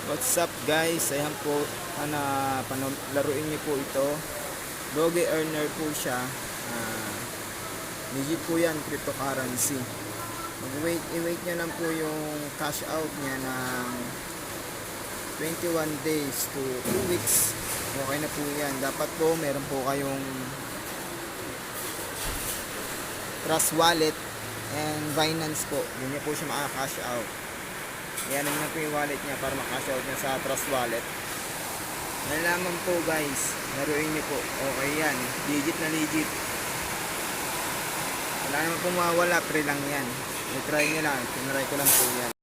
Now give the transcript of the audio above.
What's up guys? Ayan po, laruin niyo po ito. Doge earner po siya. Legit po yan, cryptocurrency. I-wait nyo lang po yung cash out niya ng 21 days to 2 weeks. Okay na po yan. Dapat po meron po kayong Trust Wallet and Binance po. Yun niya po siya maka-cash out. Yan naman po yung wallet niya para makash out niya sa Trust Wallet. Nalaman po guys, laruin niyo po. Okay yan, legit na legit. Wala naman po mawawala, pre lang yan. I-try nyo lang, tinry ko lang po yan.